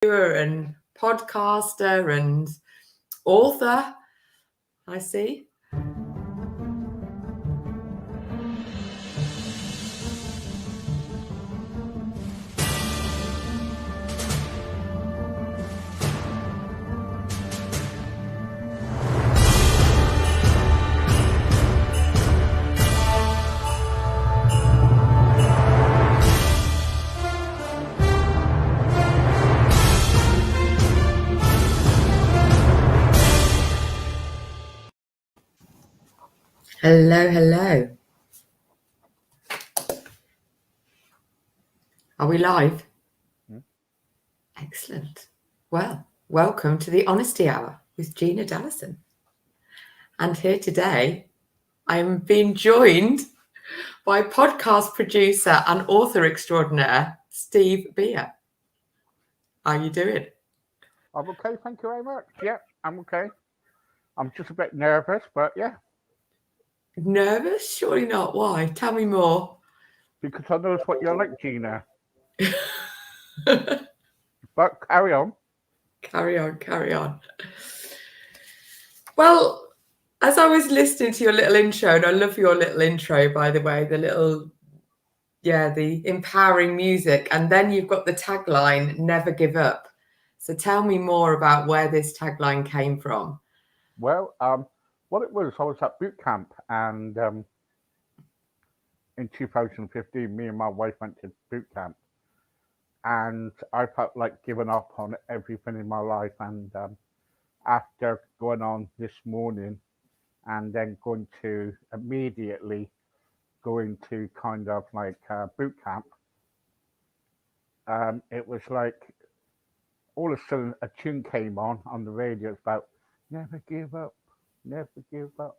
and podcaster and author, I see. Hello. Are we live? Excellent. Well, welcome to the Honesty Hour with Gina Dallison. And here today, I'm being joined by podcast producer and author extraordinaire, Steve Beer. How are you doing? I'm okay, thank you very much. Yeah, I'm okay. I'm just a bit nervous, but yeah. Nervous? Surely not. Why? Tell me more. Because I know it's what you're like, Gina. But carry on. Carry on. Well, as I was listening to your little intro, and I love your little intro, by the way, the empowering music. And then you've got the tagline, never give up. So tell me more about where this tagline came from. Well, what it was, I was at boot camp, and in 2015, me and my wife went to boot camp, and I felt like giving up on everything in my life. And after going on this morning, and then immediately going to kind of like boot camp, it was like all of a sudden a tune came on the radio. It's about never give up, never give up.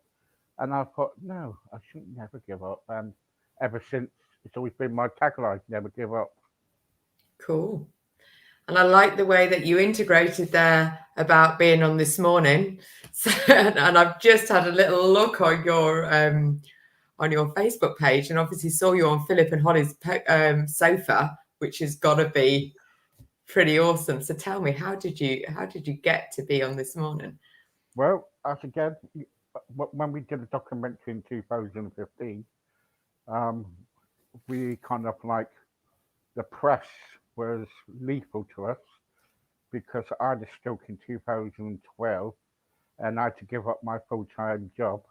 And I thought, no, I shouldn't never give up. And ever since, it's always been my tagline, never give up. Cool. And I like the way that you integrated there about being on this morning. So, and I've just had a little look on your Facebook page, and obviously saw you on Philip and Holly's sofa, which has got to be pretty awesome. So tell me, how did you get to be on this morning? Well, as again, when we did a documentary in 2015, we kind of like, the press was lethal to us because I had a stroke in 2012 and I had to give up my full-time job.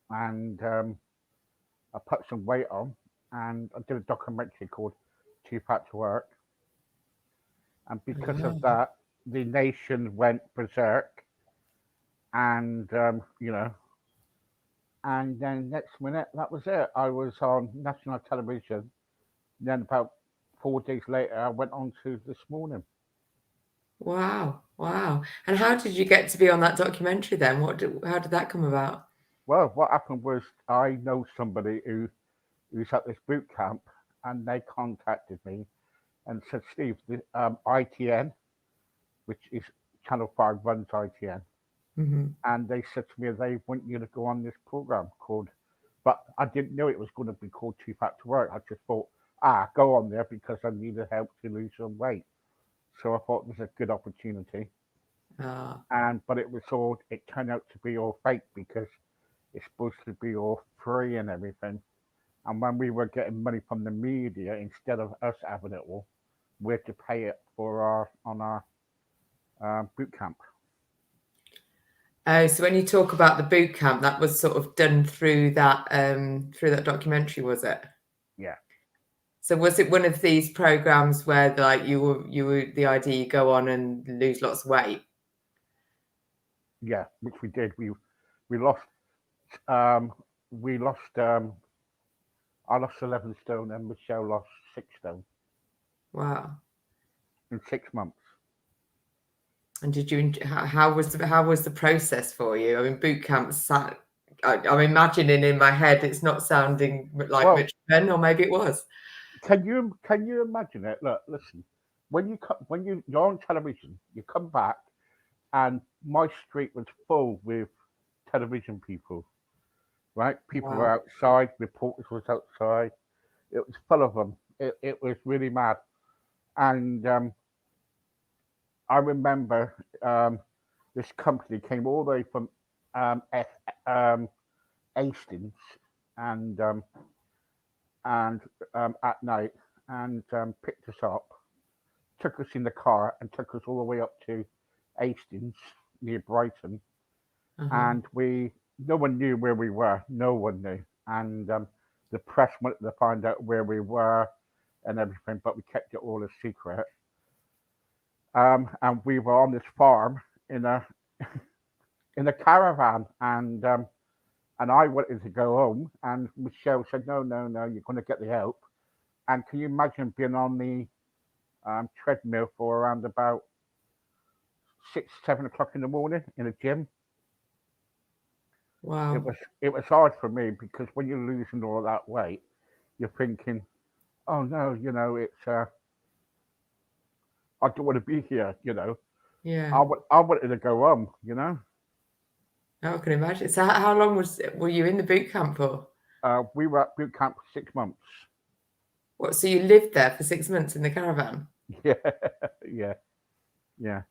And I put some weight on, and I did a documentary called Too Fat to Work. And because of that, the nation went berserk. And, and then next minute, that was it. I was on national television. Then about 4 days later, I went on to This Morning. Wow. And how did you get to be on that documentary then? How did that come about? Well, what happened was I know somebody who's at this boot camp, and they contacted me and said, Steve, the ITN, which is Channel 5 runs ITN, and they said to me they want you to go on this program but I didn't know it was going to be called Too Fat to Work. I just thought, go on there because I needed help to lose some weight. So I thought this is a good opportunity. But it turned out to be all fake because it's supposed to be all free and everything. And when we were getting money from the media, instead of us having it all, we had to pay it for our boot camp. Oh, so when you talk about the boot camp, that was sort of done through that documentary, was it? Yeah. So was it one of these programs where like you were the idea you go on and lose lots of weight? Yeah, which we did. We lost I lost 11 stone and Michelle lost 6 stone. Wow. In 6 months. And how was the process for you? I mean, boot camp I'm imagining in my head it's not sounding like much fun, or maybe it was. Can you imagine it? Look, listen. When you're on television, you come back, and my street was full with television people. Right, people were outside. Reporters was outside. It was full of them. It was really mad, and I remember this company came all the way from um, F- um, Hastings and um, and at night and picked us up, took us in the car and took us all the way up to Hastings near Brighton, Uh-huh. and we no one knew where we were. No one knew, and the press wanted to find out where we were and everything, but we kept it all a secret. And we were on this farm in a in a caravan, and I wanted to go home, and Michelle said, "No, no, no, you're going to get the help." And can you imagine being on the treadmill for around about 6, 7 o'clock in the morning in a gym? It Wow. was it was hard for me because when you're losing all that weight, you're thinking, "Oh no, it's I don't want to be here. Yeah. I wanted to go home. I can imagine. So how long were you in the boot camp for? We were at boot camp for 6 months. What, so you lived there for 6 months in the caravan? Yeah, yeah, yeah.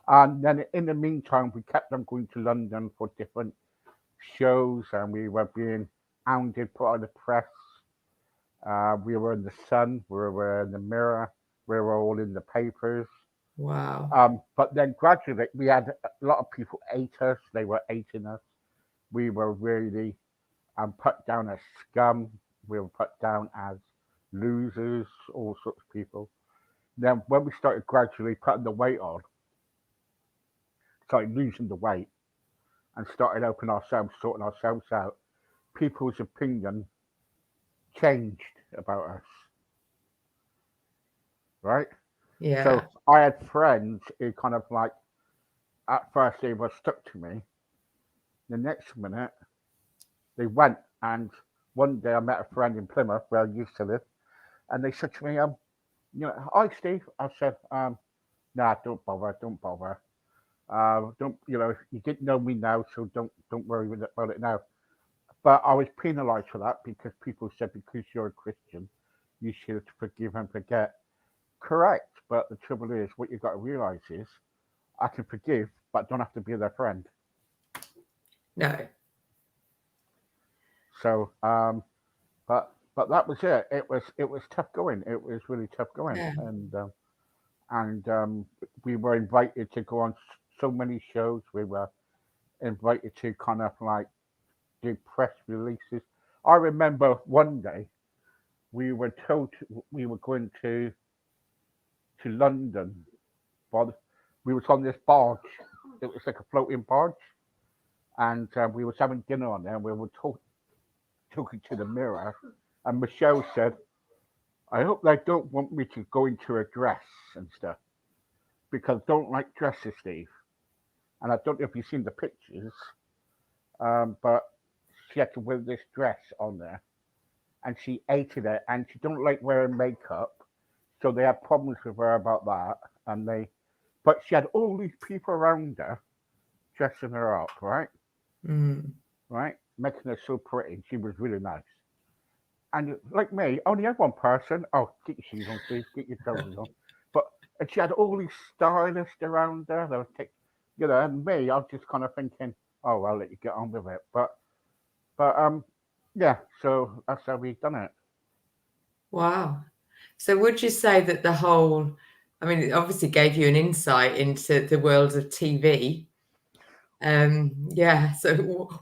And then in the meantime, we kept on going to London for different shows, and we were being hounded, put on the press. We were in the Sun, we were in the Mirror, we were all in the papers. Wow. But then gradually, we had a lot of people hate us. They were hating us. We were really put down as scum. We were put down as losers, all sorts of people. Then when we started gradually putting the weight on, started losing the weight, and started opening ourselves, sorting ourselves out, people's opinion changed about us, right? So Yeah. I had friends who kind of like, at first they were stuck to me. The next minute they went, and one day I met a friend in Plymouth where I used to live, and they said to me, hi Steve. I said, nah, don't bother, don't bother. Don't, you didn't know me now, so don't worry about it now. But I was penalised for that because people said because you're a Christian, you should forgive and forget. Correct, but the trouble is, what you've got to realise is, I can forgive, but don't have to be their friend. No. So, but that was it. It was tough going. It was really tough going, Yeah. and we were invited to go on so many shows. We were invited to kind of like do press releases. I remember one day we were told we were going to London, but we was on this barge. It was like a floating barge, and we was having dinner on there. And we were talking to the mirror, and Michelle said, "I hope they don't want me to go into a dress and stuff because I don't like dresses, Steve." And I don't know if you've seen the pictures, but she had to wear this dress on there, and she hated it, and she don't like wearing makeup, so they had problems with her about that, but she had all these people around her dressing her up, right? Mm. Right? Making her so pretty. She was really nice. And like me, only had one person. Oh, get your shoes on, Steve. Get your trousers on. But and she had all these stylists around her. They were and me, I was just kind of thinking, oh, I'll let you get on with it. But yeah. So that's how we done it. Wow. So would you say that I mean, it obviously gave you an insight into the world of TV. Yeah. So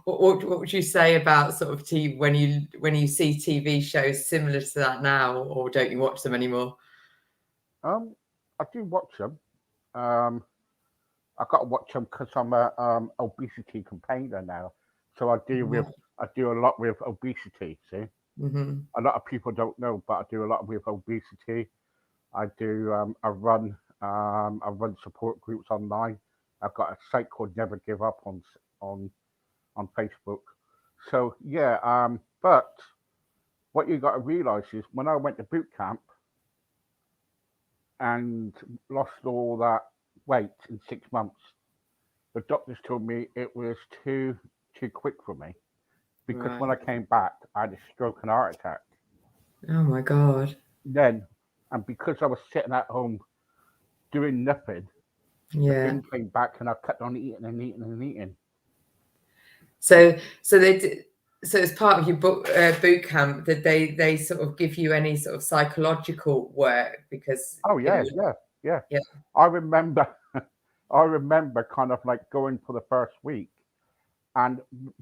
what would you say about sort of TV when you see TV shows similar to that now, or don't you watch them anymore? I do watch them. Um, I got to watch them because I'm a obesity campaigner now. So Right. I do a lot with obesity. See, Mm-hmm. a lot of people don't know, but I do a lot with obesity. I run support groups online. I've got a site called Never Give Up on on Facebook. So yeah, but what you got to realise is when I went to boot camp and lost all that weight in 6 months, the doctors told me it was too quick for me because when Right. I came back, I had a stroke and heart attack. Oh my God. Then, and because I was sitting at home doing nothing, the Yeah. bin came back, and I kept on eating and eating and eating. So they did. So as part of your boot camp, did they sort of give you any sort of psychological work? Because Oh yeah, yeah, yeah. yeah, I remember, I remember kind of like going for the first week, and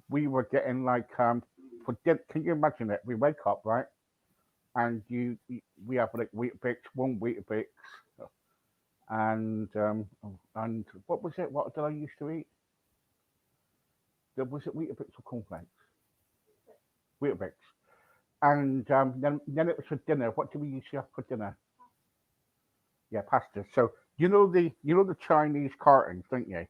we were getting like for dinner. Can you imagine it? We wake up, right, and we have like Weetabix, one Weetabix, and what was it? What did I used to eat? Was it Weetabix or cornflakes? Weetabix. And then it was for dinner. What do we usually have for dinner? Yeah, pasta. So you know the Chinese cartons, don't you?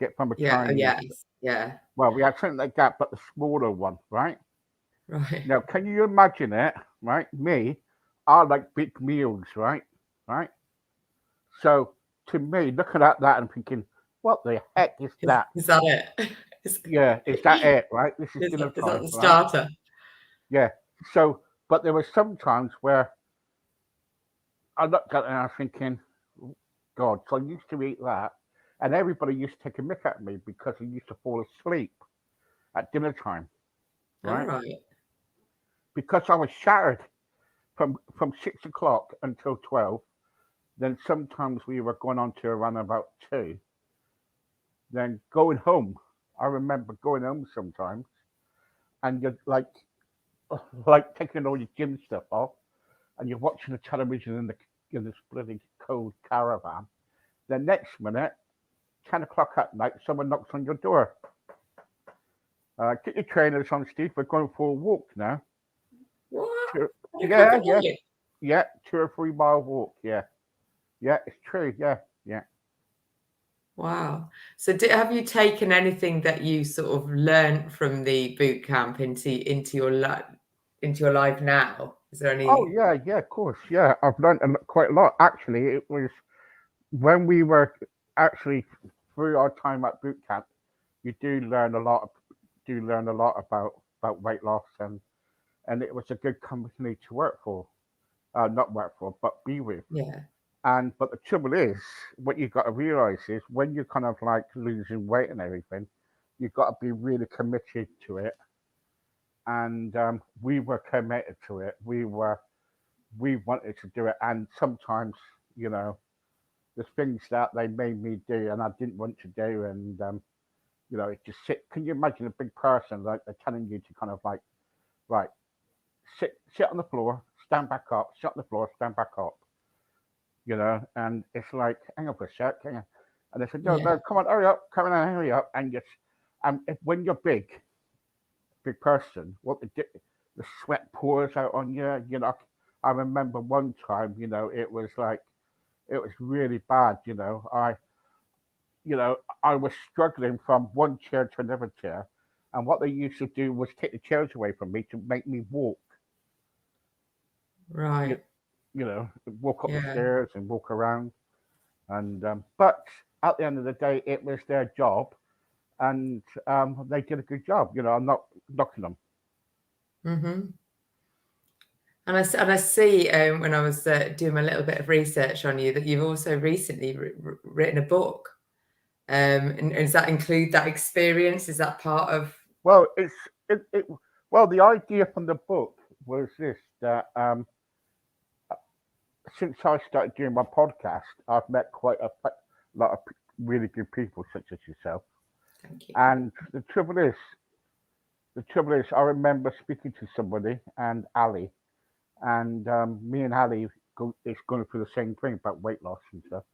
Get from a yeah, Chinese. yeah, Well, we had something like that, but the smaller one, right? right. Now, can you imagine it? Right, me, I like big meals, right? Right. So to me, looking at that and thinking, what the heck is that? Is that it? Is, Yeah, is that it? Right. This is dinner is that time, the right? starter? Yeah. So, but there were some times where I looked at it and I was thinking, God, so I used to eat that, and everybody used to take a mick at me because I used to fall asleep at dinner time, All right? right. Because I was shattered from 6 o'clock until 12. Then sometimes we were going on to around about 2. Then going home, I remember going home sometimes, and you're like taking all your gym stuff off, and you're watching the television in this bloody cold caravan. The next minute, 10 o'clock at night, someone knocks on your door. Get your trainers on, Steve. We're going for a walk now. What? Two, 10 o'clock yeah, at yeah, night? yeah. 2 or 3 mile walk. Yeah, yeah. It's true. Yeah, yeah. Wow. So have you taken anything that you sort of learned from the boot camp into your life now? Is there Oh any? yeah, yeah. Of course. Yeah, I've learned quite a lot. Actually, it was when we were actually through our time at boot camp. You do learn a lot. Do learn a lot about weight loss, and it was a good company to work for. Not work for, but be with. Yeah. And but the trouble is, what you got to realize is when you're kind of like losing weight and everything, you've got to be really committed to it. And we were committed to it. We wanted to do it. And sometimes, you know, there's things that they made me do and I didn't want to do. And it just sit. Can you imagine a big person like they're telling you to kind of like, right, sit on the floor, stand back up, sit on the floor, stand back up. And it's like, hang on for a sec, hang on. And they said, no, Yeah. no, come on, come on, hurry up. And just, when you're big person, the sweat pours out on you. I remember one time, it was like, it was really bad. I was struggling from one chair to another chair. And what they used to do was take the chairs away from me to make me walk, you, Right. walk up the Yeah. stairs and walk around. And but at the end of the day, it was their job, and they did a good job. I'm not knocking them. Mm-hmm. And I see when I was doing a little bit of research on you that you've also recently written a book. And does that include that experience? Is that part of? Well, well, the idea from the book was this that since I started doing my podcast, I've met quite a lot of really good people such as yourself. Thank you. And the trouble is, I remember speaking to somebody and Ali, and me and Ali is going through the same thing about weight loss and stuff.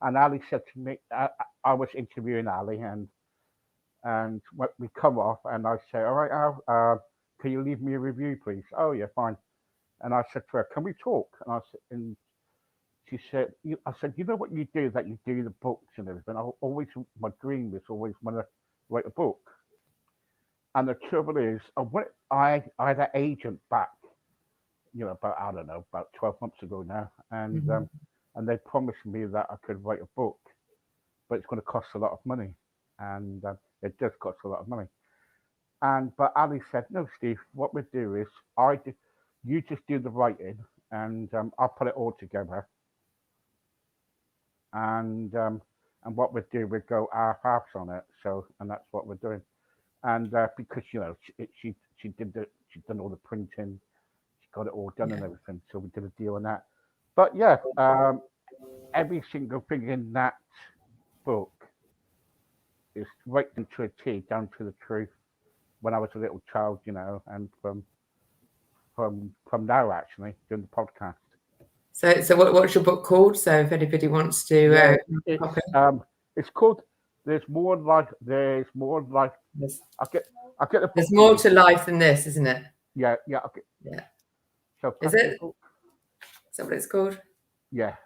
And Ali said to me, I was interviewing Ali, and we come off, and I say, all right, Al, can you leave me a review, please? Oh yeah, fine. And I said to her, can we talk? And she said, I said, you know what you do, that you do the books and everything. My dream was always want to write a book. And the trouble is, I had an agent back, about, I don't know, about 12 months ago now, Mhm. and they promised me that I could write a book, but it's going to cost a lot of money, and it does cost a lot of money. But Ali said, no, Steve, what we do is you just do the writing, and I'll put it all together, and and what we'd do, we'd go half on it. So, and that's what we're doing. And because she'd done all the printing, she got it all done and Yeah. everything. So we did a deal on that. But yeah, every single thing in that book is right down to a T, down to the truth. When I was a little child, and from now actually doing the podcast. So what's your book called? So if anybody wants to Yeah, copy, it's called There's more life. there's, I get I get the book there's more here. to life than this, isn't it? Yeah. Okay. Yeah. So Is pass me the it? book. Is that what it's called? Yeah.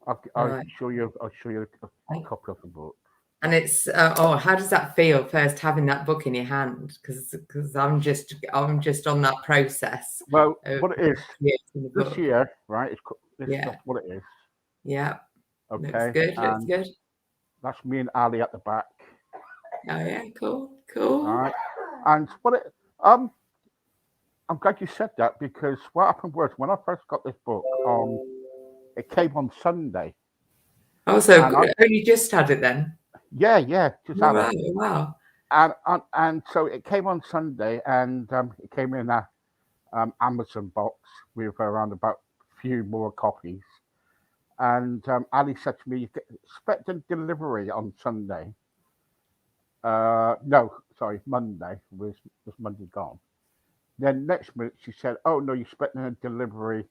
I'll Right. show you. I'll show you a copy of the book. And it's how does that feel first having that book in your hand? Because I'm just on that process Well, of what it is creating the this book. year, right? This is Yeah. what it is. Yeah. Looks Okay, good. Looks and good. that's me and Ali at the back. Oh yeah. Cool. All Cool. right, and what it I'm glad you said that because what happened was when I first got this book, it came on Sunday, Oh, so and I only just had it then. yeah, just All had it, right. Wow. and so it came on Sunday, and it came in a Amazon box with around about a few more copies. And Ali said to me, "You expect a delivery on Sunday." No, sorry, Monday was Monday gone. Then next minute she said, "Oh no, you're expecting a delivery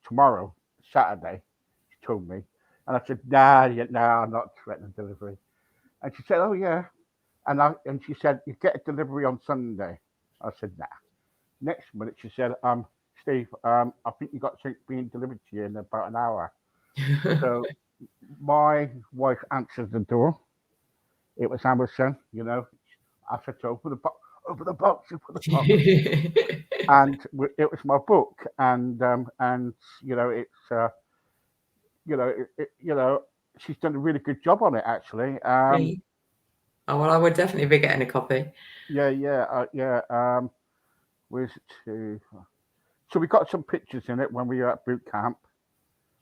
tomorrow, Saturday." She told me, and I said, "Nah, yeah, nah, I'm not expecting a delivery." And she said, "Oh yeah," and she said, "You get a delivery on Sunday." I said, "Nah." Next minute she said, Steve, I think you got something being delivered to you in about an hour." So my wife answered the door. It was Amazon. I said to her, open the box, open the box. And it was my book. And it's, she's done a really good job on it, actually. Really? Oh well, I would definitely be getting a copy. Yeah. Where's it to? So we got some pictures in it when we were at boot camp.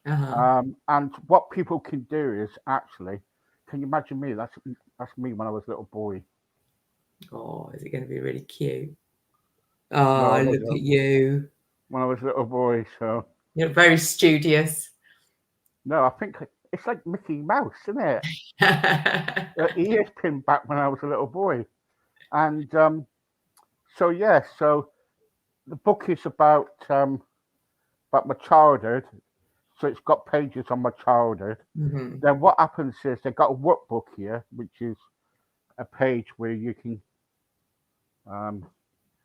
Uh-huh. And what people can do is actually, can you imagine me? That's me when I was a little boy. Oh, is it going to be really cute? No, I Oh, look wasn't at you. when I was a little boy. So You're very studious. no, I think it's like Mickey Mouse, isn't it? He is pinned back when I was a little boy, and so yeah, so the book is about my childhood. So it's got pages on my childhood. Mhm. Then what happens is they got a workbook here, which is a page where you can um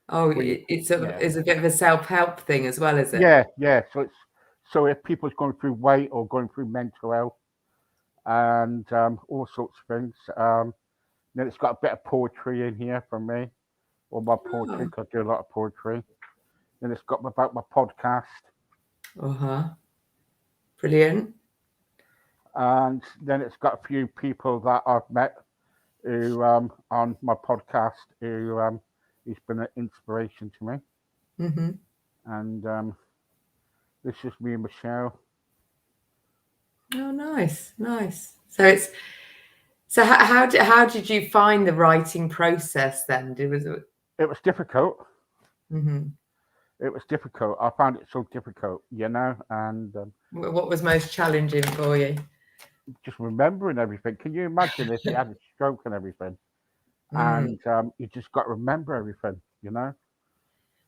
Oh, where you it's a yeah it's a bit of a self-help thing as well, is it? yeah. So if people's going through weight or going through mental health and all sorts of things. Then it's got a bit of poetry in here from me, or my poetry, Oh. because I do a lot of poetry. Then it's got about my podcast, Uh-huh. Brilliant. and then it's got a few people that I've met who on my podcast who has been an inspiration to me. Mhm. And this is me and Michelle. Oh, nice, nice. So how did you find the writing process then? Was it? It was difficult. Mhm. It was difficult. I found it so difficult, and What was most challenging for you? just remembering everything. Can you imagine if you had a stroke and everything, Mm. and you just got to remember everything?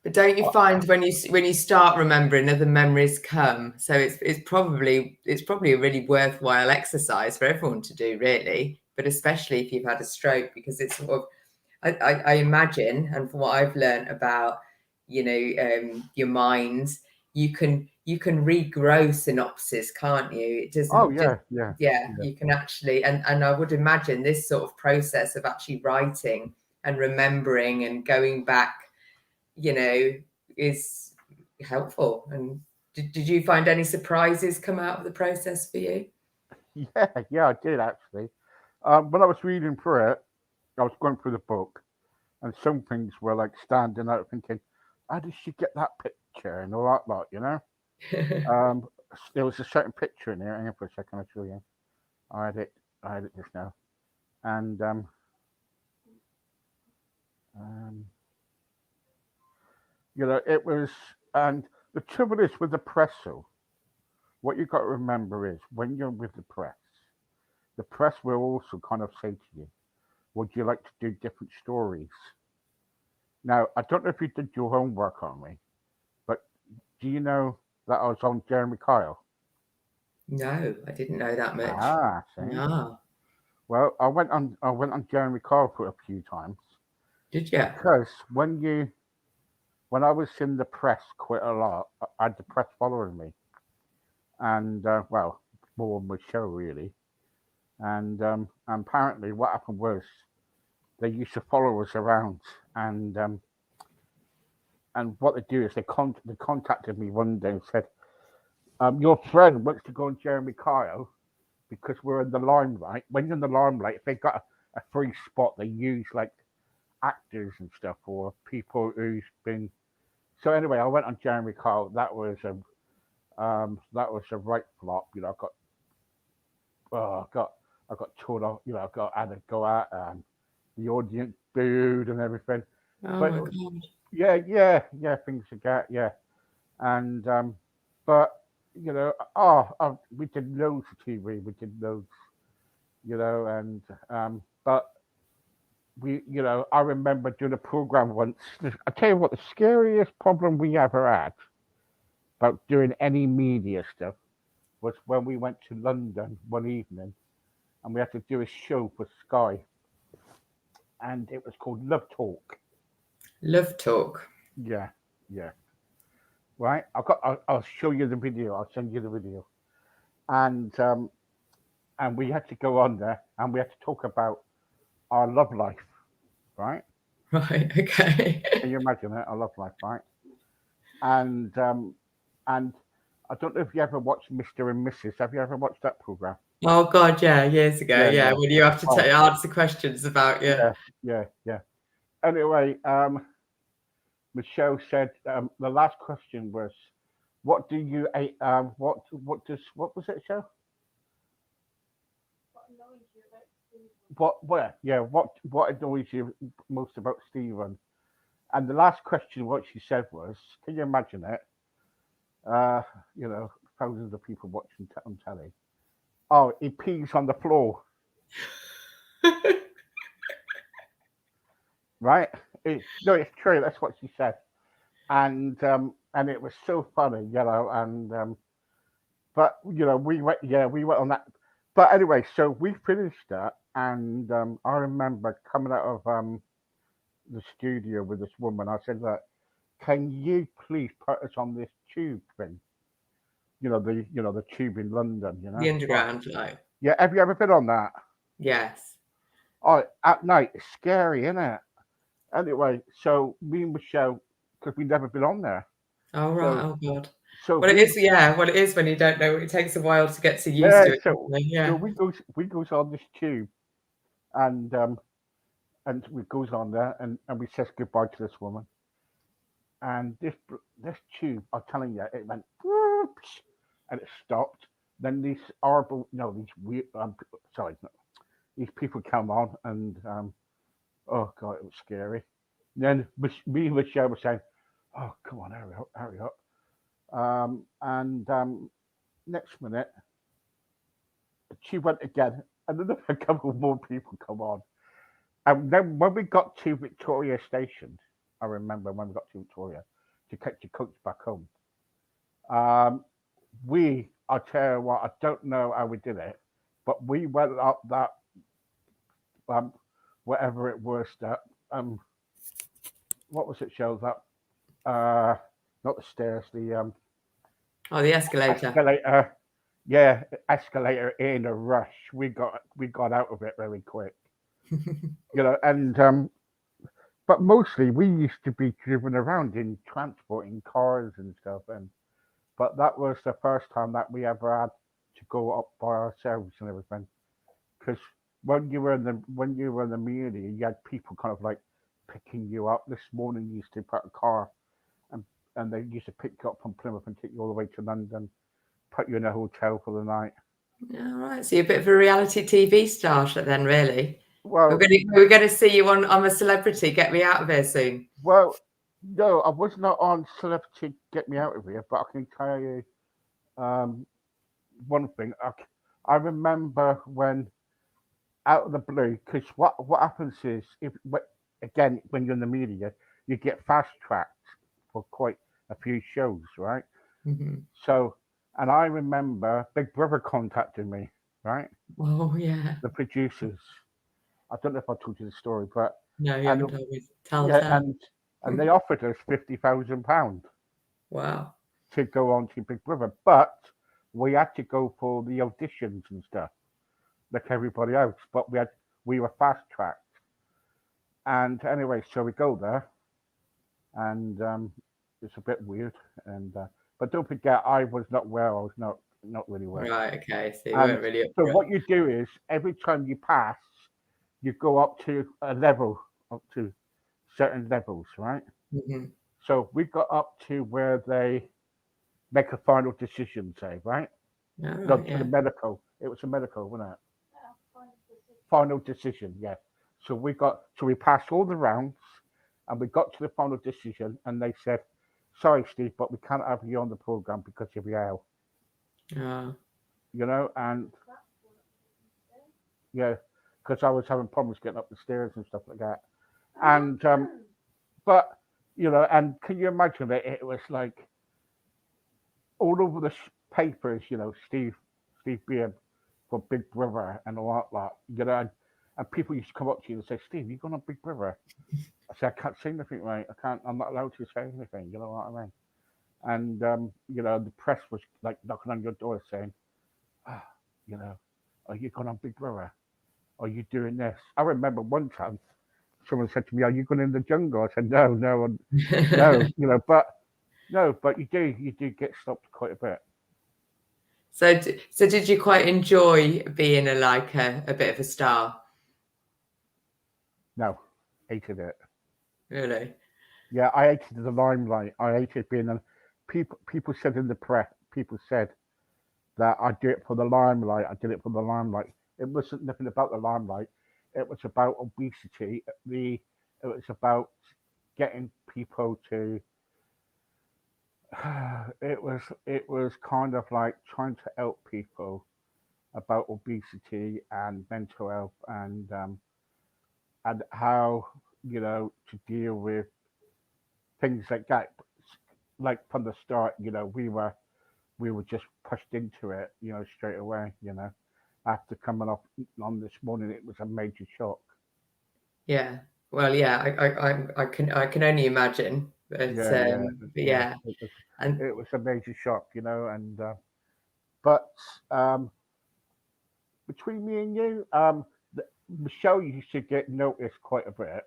But don't you Uh, find when you start remembering, other memories come? So it's probably a really worthwhile exercise for everyone to do, really. But especially if you've had a stroke, because it's sort of I imagine, and from what I've learned about, your mind, you can regrow synopsis, can't you? It oh doesn't just, yeah, yeah. you can actually, and I would imagine this sort of process of actually writing and remembering and going back, you know, is helpful. And did you find any surprises come out of the process for you? Yeah, I did actually. When I was reading through it, I was going through the book, and some things were like standing out, thinking, "How did she get that picture?" and all that lot. there was a certain picture in there. Hang on for a second, I'll show you. I had it. I had it just now, and um, it was. And the trouble is with the press, though, what you got to remember is when you're with the press will also kind of say to you, "Would you like to do different stories?" Now, I don't know if you did your homework on me, but do you know that I was on Jeremy Kyle? No, I didn't know that much. Ah, see. No. Well, I went on Jeremy Kyle for a few times Did you? because when I was in the press quite a lot, I had the press following me, and well, more on my show really. And apparently, what happened was they used to follow us around, and what they do is they contacted me one day and said, "Your friend wants to go on Jeremy Kyle because we're in the limelight. When you're in the limelight, if they got a free spot, they use like actors and stuff or people who's been." So anyway, I went on Jeremy Kyle. That was a right flop. I got told off. I had to go out and the audience booed and everything. Oh But my God. yeah, things like that, yeah. And but we did loads of TV. We did loads, and but I remember doing a program once. I tell you what, the scariest problem we ever had about doing any media stuff was when we went to London one evening and we had to do a show for Sky, and it was called Love Talk. Love talk. Yeah, yeah. Right. I'll show you the video. I'll send you the video. And we had to go on there and we had to talk about our love life. Right. Right. Okay. Can you imagine it? Our love life. Right. And I don't know if you ever watched Mr. and Mrs. Have you ever watched that program? Oh God, yeah, years ago. Yeah, Yeah, yeah. when you have to Oh, answer questions about you. yeah, yeah, yeah. Anyway, Michelle said the last question was, "What do you what was it, Michelle? What annoys you most about Stephen?" And the last question, what she said was, "Can you imagine it? Uh, thousands of people watching on telly. Oh, he pees on the floor, right? No, it's true. That's what she said, and it was so funny, And but we went on that. But anyway, so we finished that, and I remember coming out of the studio with this woman. I said, "Look, can you please put us on this tube thing? The tube in London. The Oh, underground, like, yeah. Have you ever been on that? yes. Oh, at night, it's scary, isn't it? Anyway, so me and Michelle, because we'd never been on there, Oh right. so Oh God. so Well, it we is. Yeah. Well, it is when you don't know. It takes a while to get to used yeah, to it. Doesn't it? so Yeah. we goes on this tube, and we goes on there, and we says goodbye to this woman, and this tube, I'm telling you, it went whoops, and it stopped. Then these horrible, no, these weird, sorry, no, these people come on, and oh god, it was scary. Then me and Michelle were saying, "Oh, come on, hurry up, hurry up." And next minute, she went again, and then a couple more people come on. And then when we got to Victoria Station, I remember when we got to Victoria to catch the coach back home. Um, I tell you what, I don't know how we did it, but we went up that, um, whatever it was, that, what was it, shows up? Not the stairs, the Oh, the escalator. escalator. Yeah, escalator in a rush. We got out of it very quick. And but mostly we used to be driven around in transport in cars and stuff, and but that was the first time that we ever had to go up by ourselves and everything. Because when you were in the media, you had people kind of like picking you up. This morning, you used to put a car and and they used to pick you up from Plymouth and take you all the way to London. put you in a hotel for the night. All right. So you're a bit of a reality TV star then, really. Well, We're going to see you on I'm a Celebrity. Get me out of here soon. well, no, I was not on Celebrity Get Me Out of Here, but I can tell you one thing. I remember when out of the blue, because what happens is again when you're in the media, you get fast tracked for quite a few shows, right? Mm-hmm. So, and I remember Big Brother contacted me, right? Oh, yeah. The producers. I don't know if I told you the story, but No, you and haven't told me. Tell, yeah, tell. and they offered us £50,000 Wow. to go on to Big Brother, but we had to go for the auditions and stuff like everybody else. But we were fast tracked, and anyway, so we go there, and it's a bit weird, and but don't forget, I was not well. I was not really well. Right. Okay. So you And weren't really up so for it. what you do is every time you pass, you go up to a level, up to certain levels, right? Mm-hmm. So we got up to where they make a final decision, say, right? All No, right. to the Yeah. medical. It was a medical, wasn't it? Final decision, yeah. So we passed all the rounds, and we got to the final decision, and they said, "Sorry, Steve, but we can't have you on the program because of your ill." Oh. And yeah, because I was having problems getting up the stairs and stuff like that. And but and can you imagine it? It was like all over the papers, Steve Beard for Big Brother and all that, and people used to come up to you and say, "Steve, you going on Big Brother?" I said, "I can't say anything, right? I'm not allowed to say anything." You know what I mean? And the press was like knocking on your door saying, "Ah, you know, are you going on Big Brother? Are you doing this?" I remember one time someone said to me, "Are you going in the jungle?" I said, "No, no, no." But no, but you do get stopped quite a bit. So did you quite enjoy being a bit of a star? No, hated it. Really? Yeah, I hated the limelight. I hated being a people. People said in the press. People said that I do it for the limelight. I did it for the limelight. It wasn't nothing about the limelight. It was about obesity. It was about getting people to. It was kind of like trying to help people about obesity and mental health and how to deal with things like that. Like from the start, we were just pushed into it, straight away. After coming off on this morning, it was a major shock. Yeah. Well, yeah. I can only imagine. But Yeah, yeah. yeah. And It was a major shock, and but um, between me and you, Michelle used to get noticed quite a bit.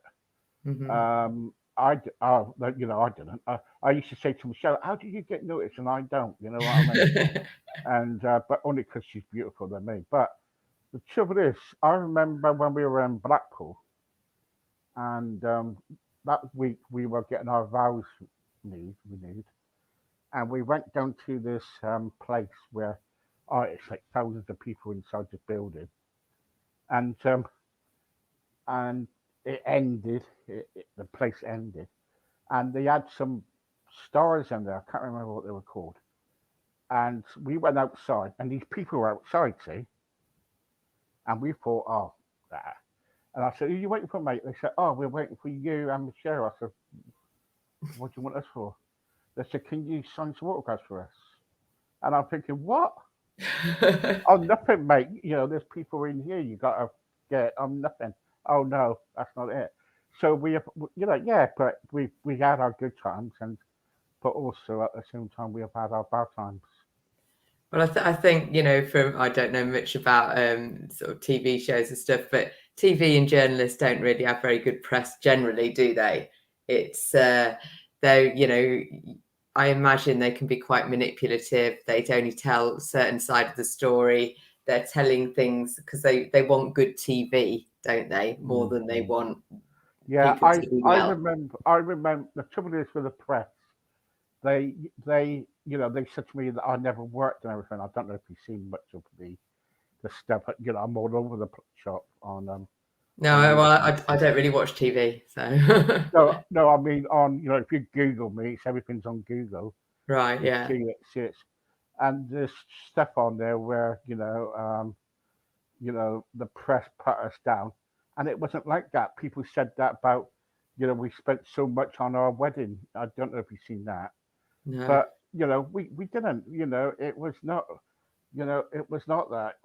mhm. I didn't. I used to say to Michelle, "How do you get noticed?" And I don't. You know what I mean? And but only because she's beautiful than me. But the trouble is, I remember when we were in Blackpool, and that week we were getting our vows renewed, and we went down to this place where, it's like thousands of people inside the building, and and it ended. The place ended, and they had some stars in there. I can't remember what they were called. And we went outside, and these people were outside, see, and we thought, oh, that. And I said, "Are you waiting for mate?" They said, "Oh, we're waiting for you and Michelle." I said, "What do you want us for?" They said, "Can you sign some autographs for us?" And I'm thinking, what? Oh, nothing, mate. There's people in here. You gotta get. I'm nothing. Oh no, that's not it. So we have, yeah, but we had our good times, but also at the same time we have had our bad times. Well, I think, from I don't know much about sort of TV shows and stuff, but TV and journalists don't really have very good press generally, do they? It's though, I imagine they can be quite manipulative. They'd only tell certain side of the story. They're telling things because they want good TV, don't they? More than they Mm-hmm. want Yeah, people to be I well. remember. I remember the trouble is with the press. They they said to me that I never worked and everything. I don't know if you've seen much of the stuff. I'm all over the shop on No, on well, YouTube. I don't really watch TV, so No, I mean on if you Google me, everything's on Google. right, You yeah, see it, and there's stuff on there where the press put us down, and it wasn't like that. People said that about we spent so much on our wedding. I don't know if you've seen that, no, but we didn't. It was not. It was not that.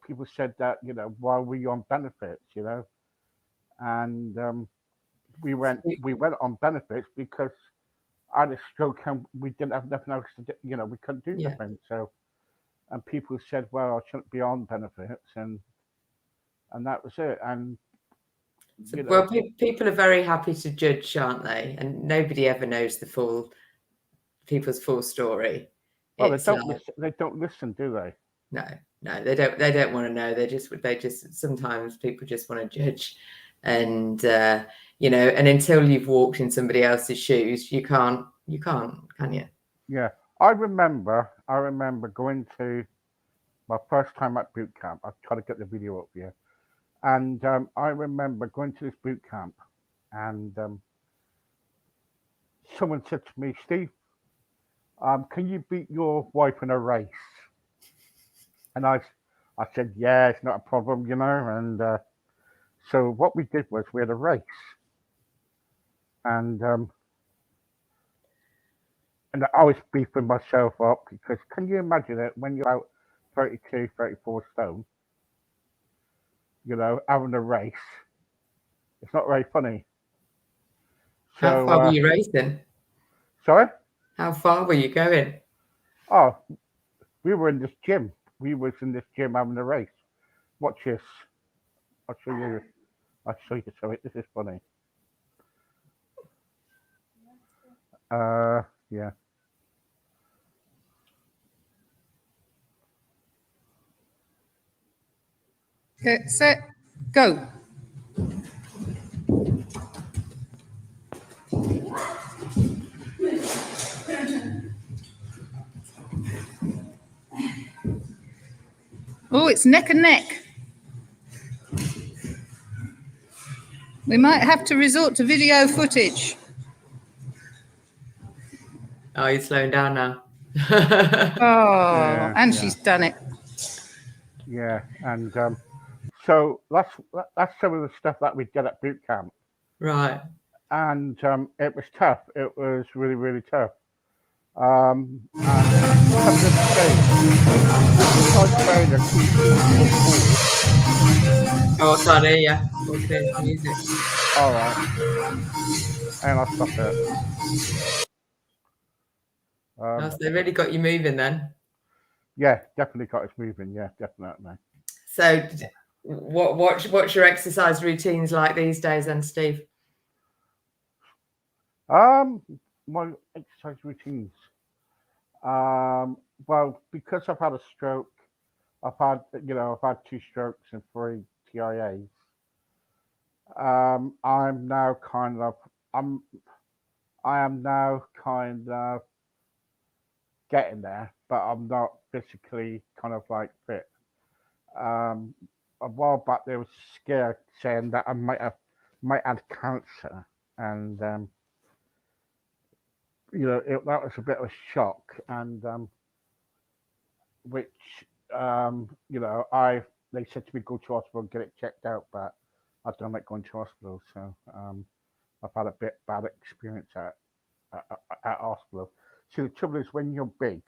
People said that. Why were you on benefits? And we went on benefits because I had a stroke and we didn't have nothing else to do. We couldn't do yeah. nothing. So, and people said, well, I shouldn't be on benefits, and that was it. And So, well, people are very happy to judge, aren't they? And nobody ever knows people's full story. well, It's like, they don't listen, do they? no, they don't want to know. They just sometimes people just want to judge, and and until you've walked in somebody else's shoes, you can't, can you? Yeah, I remember going to my first time at boot camp. I'll try to get the video up here. And I remember going to this boot camp, and someone said to me, Steve, can you beat your wife in a race? And I said, yeah, it's not a problem, And so what we did was we had a race, and I was beefing myself up because can you imagine it when you're about 32, 34 stone, having a race? It's not very funny. How far were So, you racing? sorry? How far were you going? Oh, we were in this gym. We was in this gym having a race. Watch this. I'll show you. I'll show you. So this is funny. Yeah. Get set, go. Oh, it's neck and neck. We might have to resort to video footage. Oh, you're slowing down now. Oh, and she's done it. Yeah, and so that's some of the stuff that we did at boot camp, Right. and it was tough. It was really really tough. And come to the stage, besides playing a Oh, I can't hear you. What's the music? all right, and I'll stop it. Oh, so they really got you moving then. Yeah, definitely got us moving. Yeah, definitely. So, what's your exercise routines like these days, then, Steve? My exercise routines. Well, because I've had a stroke, I've had 2 strokes and 3 TIAs. I'm now kind of, I am now kind of getting there, but I'm not physically kind of like fit. Um, a while back there was a scare saying that I might have cancer, and that was a bit of a shock, and which I they said to me go to hospital and get it checked out, but I don't like going to hospital, so I've had a bit bad experience at hospital. So the trouble is when you're big,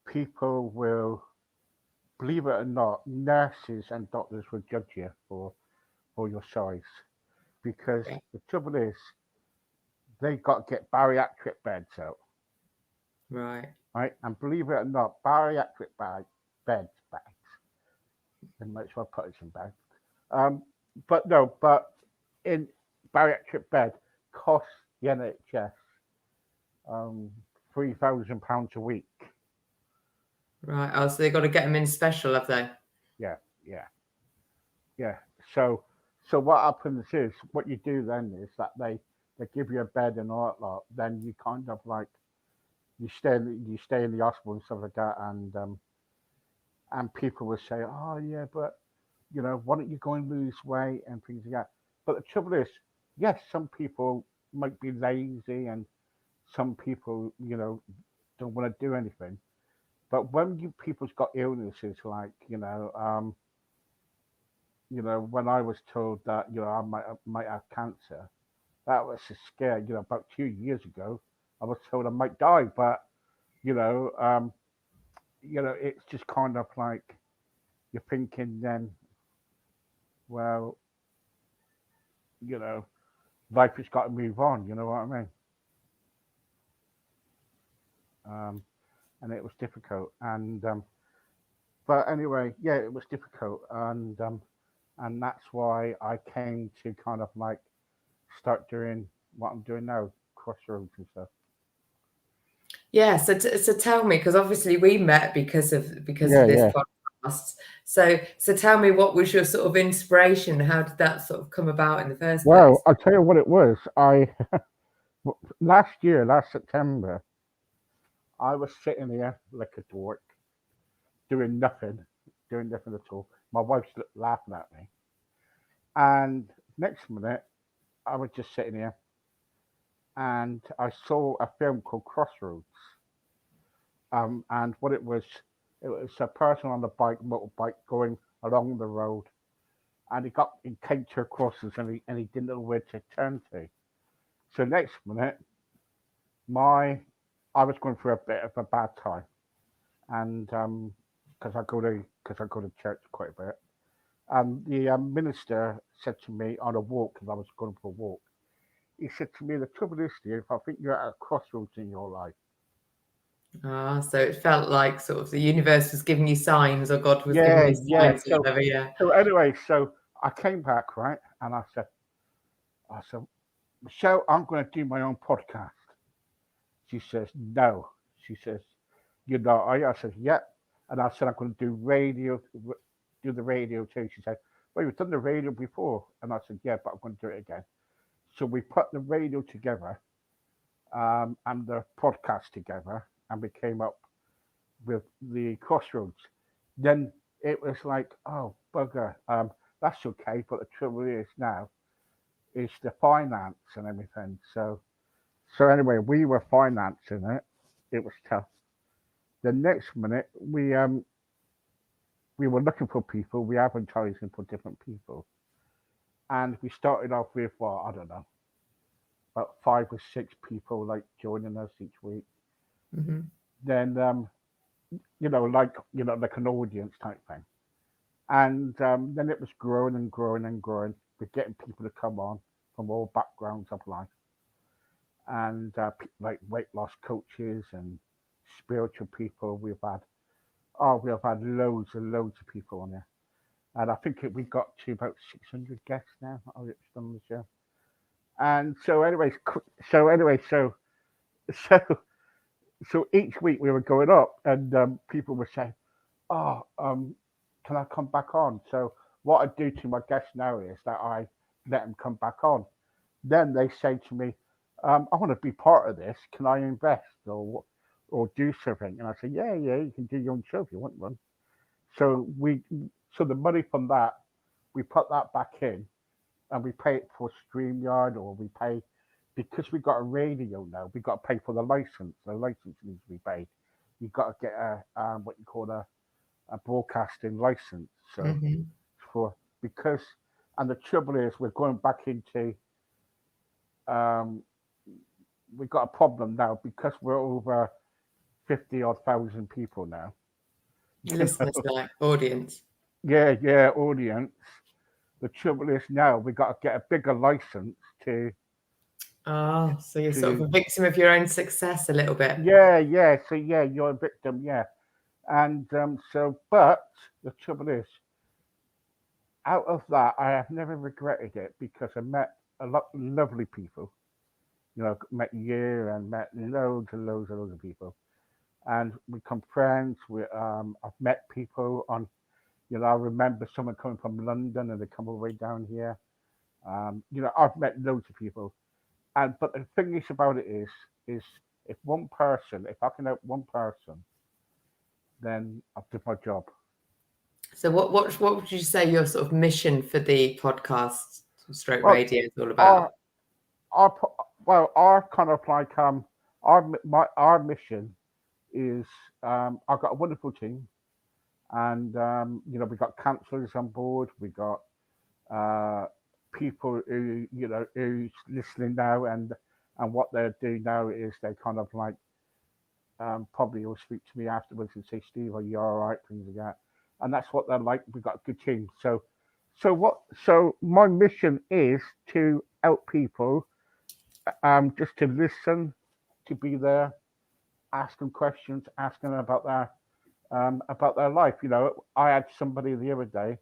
people will, believe it or not, nurses and doctors will judge you for your size, because the trouble is they've got to get bariatric beds out. Right. Right, and believe it or not, bariatric bags. They might as well put it in bags. But in bariatric bed costs the NHS £3,000 a week. Right. Oh, so they got to get them in special, have they? Yeah. So what happens is what you do then is that they give you a bed and all that lot. Then you kind of like you stay in the hospital and stuff like that, and people will say, oh yeah, but why don't you go and lose weight and things like that. But the trouble is, yes, some people might be lazy and some people, don't want to do anything. But when people's got illnesses like, when I was told that, I might have cancer, that was a scare. About 2 years ago, I was told I might die, but you know, um, it's just kind of like you're thinking then, well, you know, life has got to move on. You know what I mean? Um, and it was difficult, but anyway, yeah, it was difficult, and that's why I came to kind of like start doing what I'm doing now, crossroads and stuff. Yeah, so tell me, because obviously we met because of Yeah, this yeah. podcast. So tell me, what was your sort of inspiration? How did that sort of come about in the first Well, place? I'll tell you what it was. Last September, I was sitting here like a dork, doing nothing, at all. My wife's laughing at me, and next minute, I was just sitting here, and I saw a film called Crossroads. And what it was a person on a motorbike, going along the road, and he came to a crossroads, and he didn't know where to turn to. So next minute, my I was going through a bit of a bad time, and because I go to church quite a bit, and the minister said to me on a walk, because I was going for a walk, he said to me, "The trouble is, Steve, I think you're at a crossroads in your life." Ah, so it felt like sort of the universe was giving you signs, or God was giving Yeah, you yeah. signs, or whatever. Yeah. So anyway, so I came back, right, and I said, "Michelle, I'm going to do my own podcast." She says, "No." She says, "You know, I said, "Yep." And I said, "I'm going to do the radio too." She said, "Well, you've done the radio before." And I said, "Yeah, but I'm going to do it again." So we put the radio together, and the podcast together, and we came up with the Crossroads. Then it was like, oh, bugger, that's okay. But the trouble is now is the finance and everything. So anyway, we were financing it. It was tough. The next minute, we were looking for people. We advertising for different people, and we started off with, well, I don't know, about 5 or 6 people like joining us each week. Hmm. Then like an audience type thing, and then it was growing and growing and growing. We're getting people to come on from all backgrounds of life, and like weight loss coaches and spiritual people. We have had loads and loads of people on there, and I think we got to about 600 guests now. Oh, it's done the show. And so so each week we were going up, and people were saying, "Oh, can I come back on?" So what I do to my guests now is that I let them come back on. Then they say to me, "I want to be part of this. Can I invest or do something?" And I say, "Yeah, yeah, you can do your own show if you want one." So so the money from that, we put that back in, and we pay it for StreamYard, or we pay, because we got a radio now. We got to pay for the license. The license needs to be paid. You got to get a what you call a broadcasting license. So Hmm. for because and the trouble is we're going back into um, we've got a problem now because we're over 50 odd thousand people now. You Listeners, know, like audience. yeah, yeah, audience. The trouble is now we got to get a bigger license to Ah, so you're sort of to a victim of your own success a little bit. yeah, yeah. So yeah, you're a victim, yeah. And but the trouble is, out of that, I have never regretted it because I met a lot of lovely people. Met you and met loads and loads and loads of people, and we become friends. I've met people on. I remember someone coming from London and they come all the way down here. I've met loads of people, and but the thing is about it is if I can help one person, then I've done my job. So what would you say your sort of mission for the podcast stroke Well, radio is all about? our kind of like our mission is I've got a wonderful team, and we've got counsellors on board. We got people who's listening now, and what they're doing now is they kind of like probably will speak to me afterwards and say, Steve, are you all right? Things like that. And that's what they're like. We've got a good team. So my mission is to help people, just to listen, to be there, ask them questions, ask them about their life. I had somebody the other day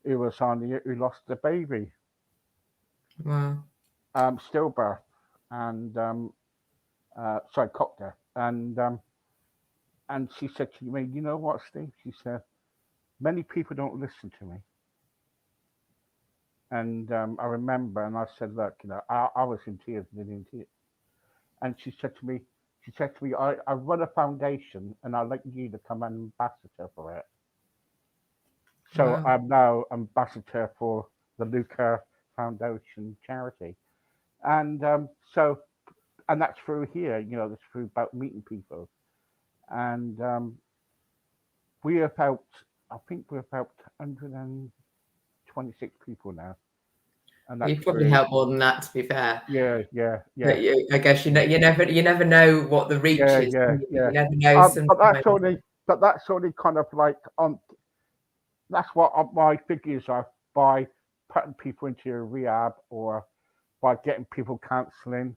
who was on here who lost a baby, Wow. stillbirth, and cocked her, and she said to me, you know what, Steve? She said, many people don't listen to me. And I remember, and I said, look, I was in tears, nearly in tears. And she said to me, I run a foundation, and I'd like you to come ambassador for it. So Wow. I'm now ambassador for the Luca Foundation charity, and and that's through here. That's through about meeting people, and we have helped. I think we've helped 126 people now, and that's You probably through. help more than that, to be fair. Yeah. But I guess you never know what the reach Yeah. is. You never know But sometimes. that's only kind of like on. That's what my figures are by putting people into a rehab, or by getting people counselling,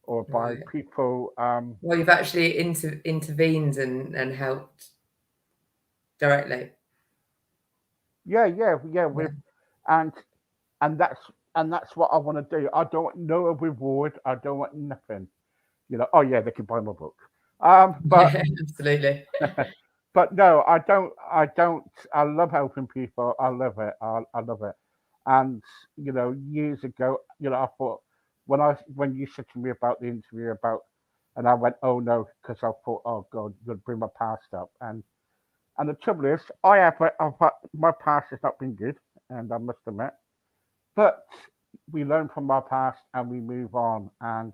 or by Right. people. Well, you've actually intervened and helped directly. Yeah. With and that's what I want to do. I don't want no reward. I don't want nothing. Oh yeah, they can buy my book. But Yeah, absolutely. but no, I don't. I love helping people. I love it. I love it. And years ago, I thought when you said to me about the interview and I went, oh no, because I thought, oh God, you're gonna bring my past up. And the trouble is, my past has not been good, and I must admit. But we learn from our past and we move on. And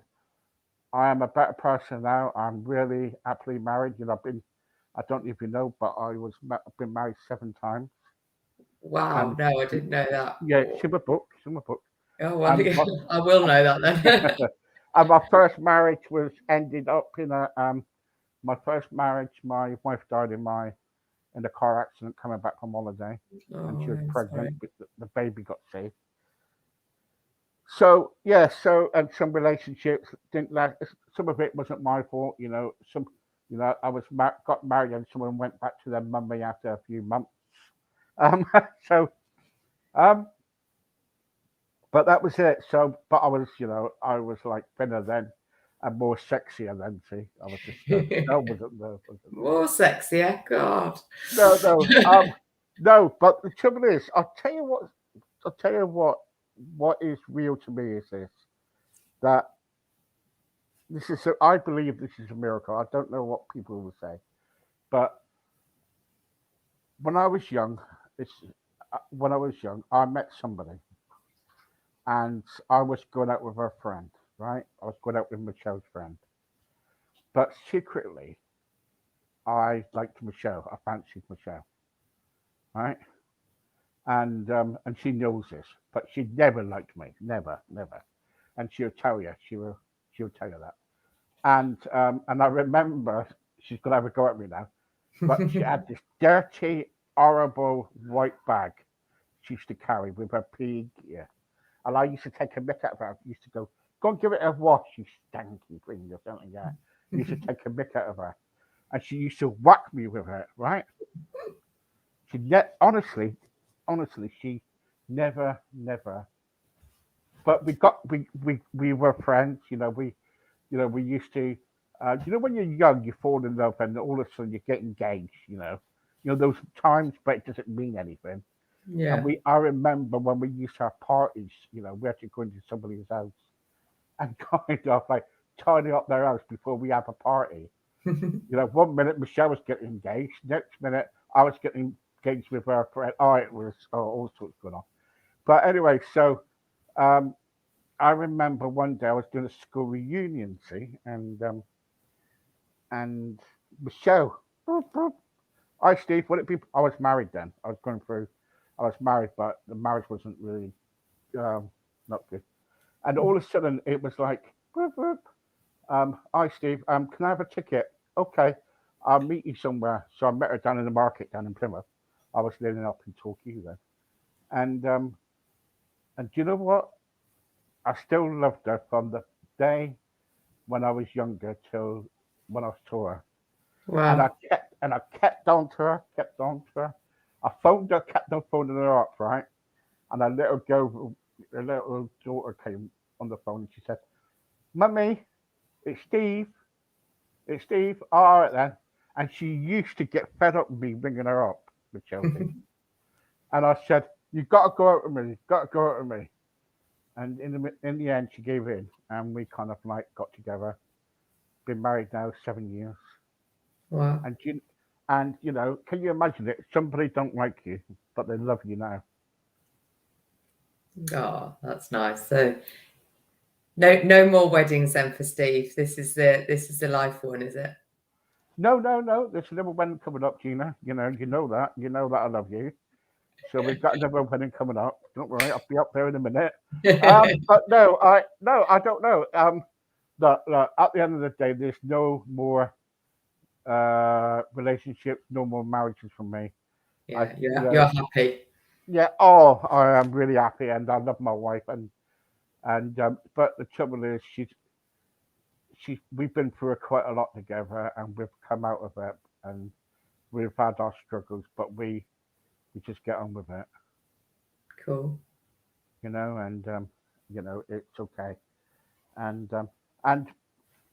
I am a better person now. I'm really happily married. I don't know if you know, but I've been married 7 times. Wow. And No, I didn't know that. yeah, similar book. Oh, well, And I will know that then. and my first marriage ended up in my first marriage. My wife died in a car accident coming back from holiday, and she was I'm pregnant, sorry. but the baby got saved. So yeah, and some relationships didn't last. Some of it wasn't my fault, I got married and someone went back to their mummy after a few months. Um, so but that was it. So, but I was like thinner then and more sexier then. See, I was just no, wasn't there? More sexier, God. No. But the trouble is, I'll tell you what. What is real to me is that I believe this is a miracle. I don't know what people will say, but when I was young, I met somebody, and I was going out with her friend, right? I was going out with Michelle's friend, but secretly, I liked Michelle. I fancied Michelle, right? And she knows this, but she never liked me, never. And she'll tell you, she'll tell you that. And I remember she's gonna have a go at me now, but she had this dirty, horrible white bag she used to carry with her pig gear. And I used to take a mick out of her. I used to go and give it a wash, you stanky thing, or something like that. I used to take a mick out of her. And she used to whack me with it, right? Honestly, she never. But we were friends, we used to, when you're young, you fall in love, and all of a sudden you get engaged, those times, but it doesn't mean anything. Yeah. And I remember when we used to have parties, we had to go into somebody's house and kind of like tidy up their house before we have a party. You know, 1 minute Michelle was getting engaged, next minute I was getting engaged with her friend. Oh, it was all sorts going on. But anyway, so I remember one day I was doing a school reunion, see, and Michelle, hi Steve, would it be? I was married then. I was going through. I was married, but the marriage wasn't really not good. And all of a sudden, it was like, hi Steve, can I have a ticket? Okay, I'll meet you somewhere. So I met her down in the market down in Plymouth. I was living up in Torquay then, and do you know what? I still loved her from the day when I was younger till when I was taller. And Wow. I kept on to her, kept on to her. I phoned her, kept on phoning her up, right? And her little daughter came on the phone and she said, Mummy, it's Steve. It's Steve. All right then. And she used to get fed up with me ringing her up with Chelsea. And I said, you've got to go out with me. You've got to go out with me. And in the end, she gave in, and we kind of like got together. Been married now 7 years. Wow. And you know, can you imagine it? Somebody don't like you, but they love you now. Oh, that's nice. So no more weddings then for Steve. This is the life one, is it? No. There's another wedding coming up, Gina. You know that. You know that I love you. So we've got another wedding coming up. Don't worry, I'll be up there in a minute. But no, I don't know. Look, at the end of the day, there's no more relationships, no more marriages for me. Yeah, you're happy. Yeah. Oh, I am really happy, and I love my wife, and but the trouble is, we've been through quite a lot together, and we've come out of it, and we've had our struggles, but we just get on with it. Cool. You know, and it's okay. And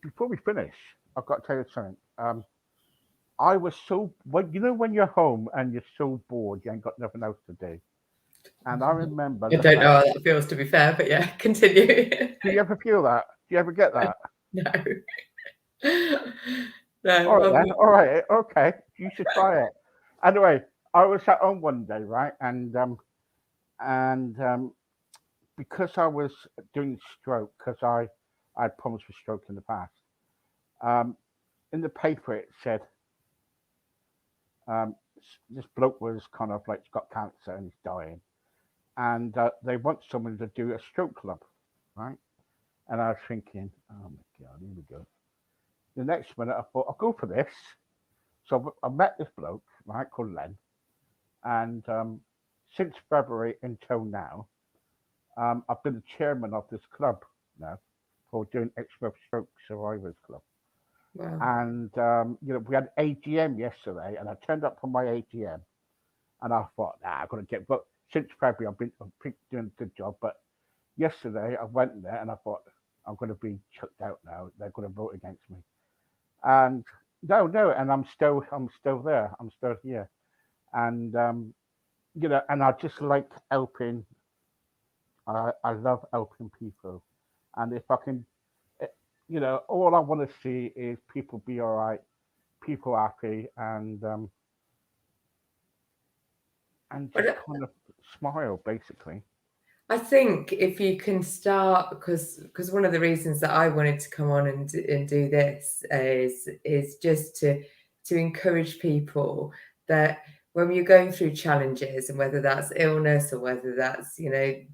before we finish, I've got to tell you something. I was so when you're home and you're so bored, you ain't got nothing else to do. And I remember. I don't know how that feels, to be fair, but yeah, continue. Do you ever feel that? Do you ever get that? No. No. All right, then. All right. Okay. You should try it. Anyway, I was at home one day, right, and because I was doing stroke, because I had problems with stroke in the past. In the paper it said this bloke was kind of like got cancer and he's dying, and they want someone to do a stroke club, right? And I was thinking, oh my god, here we go. The next minute I thought I'll go for this. So I met this bloke, right, called Len, and since February until now, I've been the chairman of this club now for doing Extra Stroke Survivors Club. Wow. And we had AGM yesterday, and I turned up for my AGM, and I thought, I've got to get. But since February, I've been doing a good job. But yesterday, I went there, and I thought, I'm going to be chucked out now. They're going to vote against me. And no, and I'm still there. I'm still here, and and I just like helping. I love helping people, and if I can, all I want to see is people be all right, people happy, and just kind of smile, basically. I think if you can start, because one of the reasons that I wanted to come on and do this is just to encourage people that when you're going through challenges, and whether that's illness or whether that's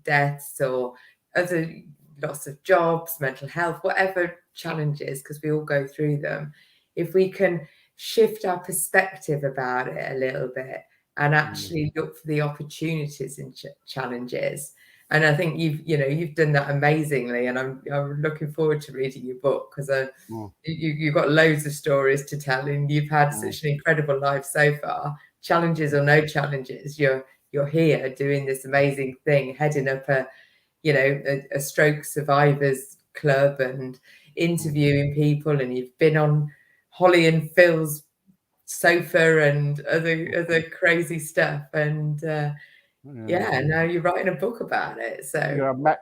deaths or other loss of jobs, mental health, whatever challenges, because we all go through them, if we can shift our perspective about it a little bit and actually look for the opportunities in challenges. And I think you've done that amazingly, and I'm looking forward to reading your book, because you've got loads of stories to tell, and you've had such an incredible life so far. Challenges or no challenges, you're here doing this amazing thing, heading up a stroke survivors club and interviewing people, and you've been on Holly and Phil's sofa and other crazy stuff, and Yeah, now you're writing a book about it. So I met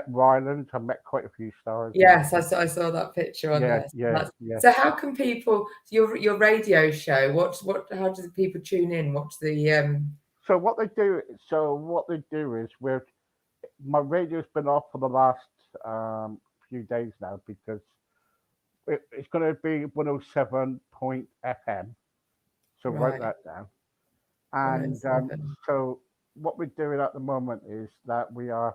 Ryland. I met quite a few stars. yes, I saw that picture on there. Yeah. So how can people your radio show? How do people tune in? What's the So what they do is my radio's been off for the last few days now because it's going to be 107.FM. So write right that down. And 107? so what we're doing at the moment is that we're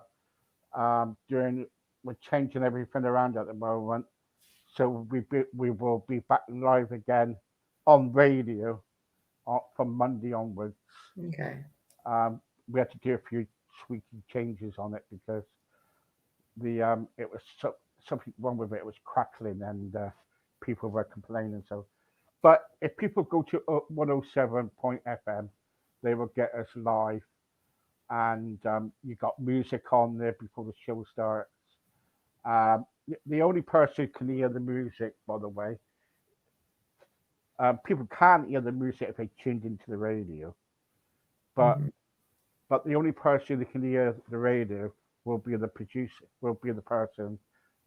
changing everything around at the moment. So we will be back live again on radio from Monday onwards. Okay. We had to do a few tweaking changes on it because it was something wrong with it. It was crackling and people were complaining. So, but if people go to 107.FM, they will get us live, and you got music on there before the show starts. The only person who can hear the music, by the way, people can't hear the music if they tuned into the radio, but Mhm. but the only person that can hear the radio will be the producer, will be the person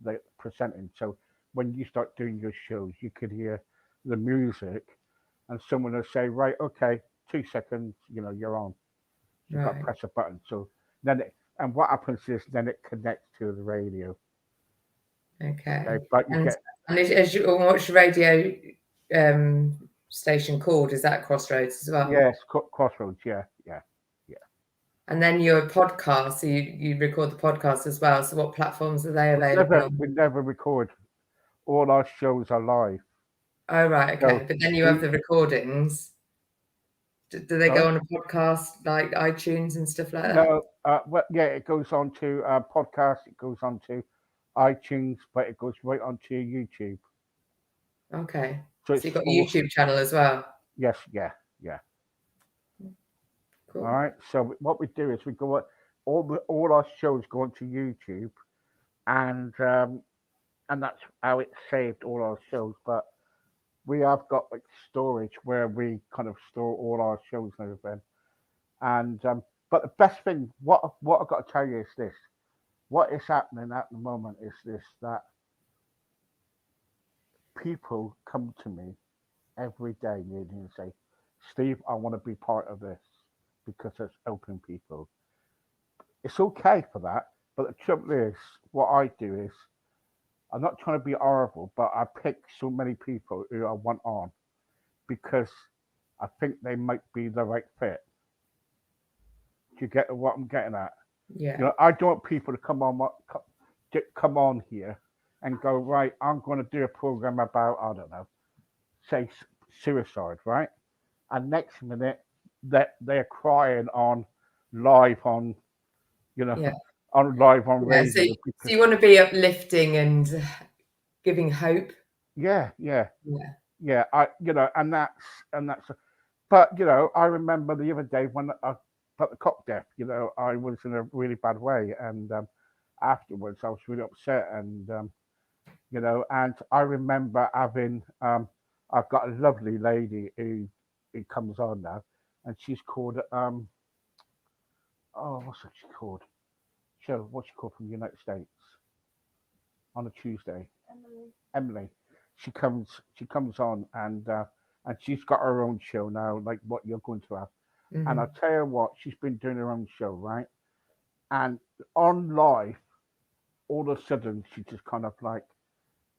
that presenting. So when you start doing your shows, you could hear the music, and someone will say, "Right, okay, 2 seconds, you're on." You got to Right. press a button. So and what happens is then it connects to the radio. Okay. Okay, but you And get what's your radio station called? Is that Crossroads as well? yes, crossroads. Yeah. And then your podcast, so you record the podcast as well. So what platforms are they available on? We never record. All our shows are live. Oh, right, okay. So But then you have the recordings. Do they sorry? go on a podcast like iTunes and stuff like that? No, well, yeah, it goes on to podcast. It goes on to iTunes, but it goes right onto YouTube. Okay. So So it's you've got a all YouTube channel as well. yes, yeah. All Cool. right. So what we do is we go all our shows go onto YouTube, and that's how it's saved all our shows. But we have got like storage where we kind of store all our shows and everything. And but the best thing, what I've got to tell you is this: what is happening at the moment is this that people come to me every day nearly and say, "Steve, I want to be part of this because it's helping people." It's okay for that, but the trouble is, what I do is I'm not trying to be horrible, but I pick so many people who I want on because I think they might be the right fit. Do you get what I'm getting at? Yeah. I don't want people to come on here and go, right, I'm going to do a program about, I don't know, say suicide, right? And next minute that they're crying on live on, Yeah. on live on Yeah. So radio because you want to be uplifting and giving hope. yeah, Yeah. and that's. But I remember the other day when I got the cop death. I was in a really bad way, and afterwards I was really upset, and and I remember having I've got a lovely lady who comes on now, and she's called what's she called? What's she called from the United States on a Tuesday? Emily. She comes on, and she's got her own show now, like what you're going to have. And Hmm. I'll tell you what, she's been doing her own show, right? And on live, all of a sudden, she just kind of like,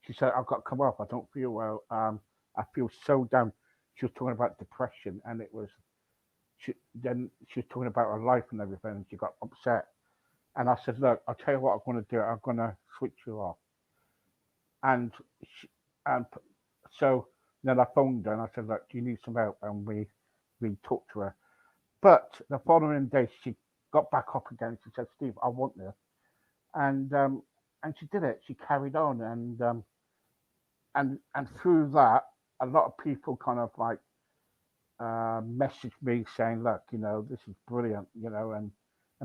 she said, I've got to come off. I don't feel well. I feel so down. She was talking about depression, and then she was talking about her life and everything, and she got upset. And I said, look, I'll tell you what I'm going to do. I'm going to switch you off. And she, and so then I phoned her and I said, look, do you need some help? And we talked to her. But the following day, she got back up again. She said, Steve, I want this. And she did it. She carried on. And through that, a lot of people kind of like messaged me saying, look, this is brilliant, and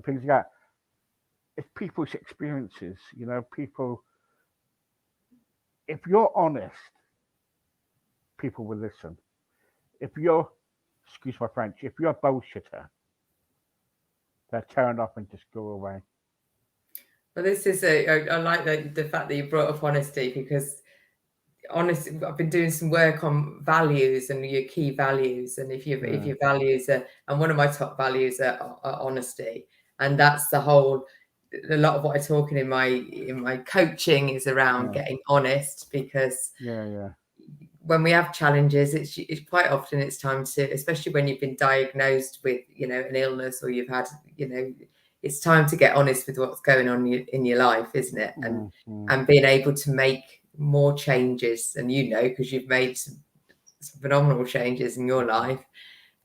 things like that. It's people's experiences, people, if you're honest, people will listen. If you're, excuse my French, if you're a bullshitter, they turn off and just go away. Well, this is I like the fact that you brought up honesty, because honestly, I've been doing some work on values and your key values, and if your values are, and one of my top values are honesty, and that's the whole. A lot of what I talk in my coaching is around getting honest, because when we have challenges, it's quite often it's time to, especially when you've been diagnosed with an illness, or you've had it's time to get honest with what's going on in your life, isn't it? And being able to make more changes, and because you've made some phenomenal changes in your life,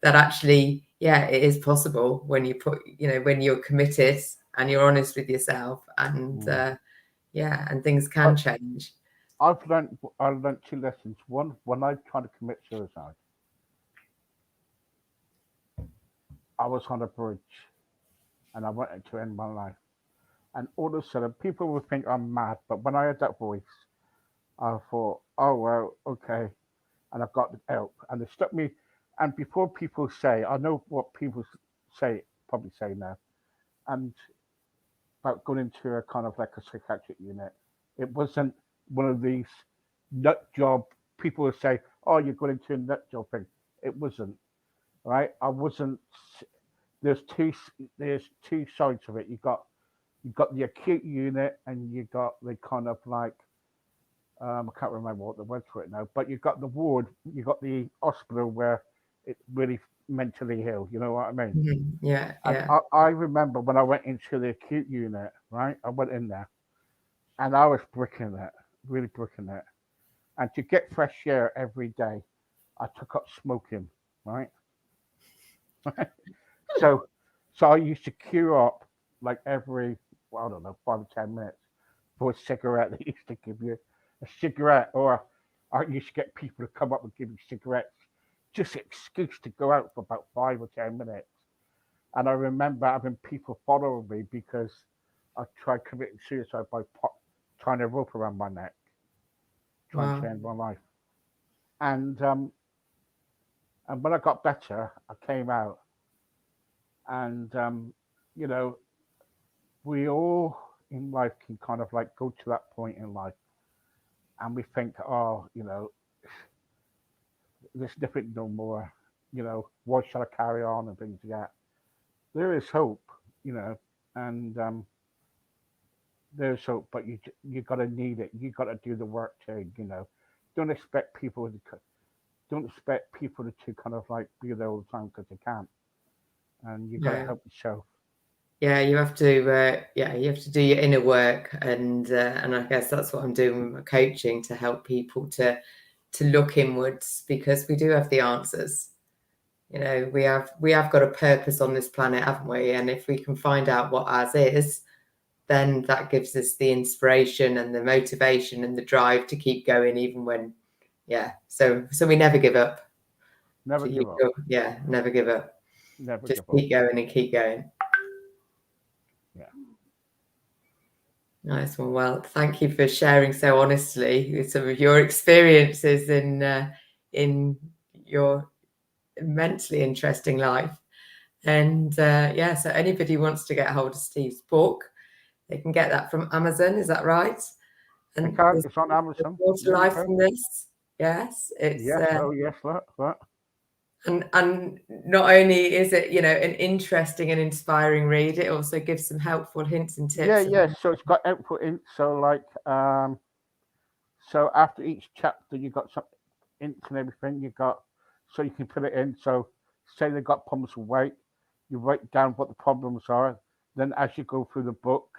that actually it is possible when you put when you're committed and you're honest with yourself, and and things can change. I learned 2 lessons. One, when I tried to commit suicide, I was on a bridge and I wanted to end my life. And all of a sudden, people would think I'm mad, but when I heard that voice, I thought, oh, well, okay. And I got the help. And it struck me. And before people say, I know what people probably say now, and about going into a kind of like a psychiatric unit, it wasn't one of these nut job, people would say, oh, you're going into a nut job thing. It wasn't, right? I wasn't. There's two sides of it. You got the acute unit, and you got the kind of like, I can't remember what the word for it now, but you got the ward, you got the hospital where it's really mentally ill. You know what I mean? Mm-hmm. Yeah. And I remember when I went into the acute unit, right? I went in there, and I was bricking it, really bricking it. And to get fresh air every day, I took up smoking, right? So I used to queue up like every, well, I don't know, 5 or 10 minutes for a cigarette. They used to give you a cigarette, or I used to get people to come up and give me cigarettes, just an excuse to go out for about 5 or 10 minutes. And I remember having people following me because I tried committing suicide by tying a rope around my neck, trying to end my life. And when I got better, I came out, and we all in life can kind of like go to that point in life, and we think, oh, there's nothing no more. Why shall I carry on and things like that? There is hope, and there's hope, but you got to need it. You got to do the work too. Don't expect people to kind of like be there all the time, because they can't, and you got to help yourself. Yeah, you have to. You have to do your inner work, and I guess that's what I'm doing with my coaching, to help people to look inwards, because we do have the answers. We have got a purpose on this planet, haven't we? And if we can find out what ours is, then that gives us the inspiration and the motivation and the drive to keep going, even when, So we never give up. Never give up. Yeah, never give up. Never Just give keep going and keep going. Yeah. Nice one. Well, thank you for sharing so honestly some of your experiences in your immensely interesting life. And so anybody who wants to get hold of Steve's book, they can get that from Amazon. Is that right? And it's on Amazon. Water Life from this. Yes, it's yes, that. And not only is it an interesting and inspiring read, it also gives some helpful hints and tips. So it's got helpful hints. So like so after each chapter you got some hints and everything. So you can put it in. So say they got problems with weight, you write down what the problems are. Then as you go through the book,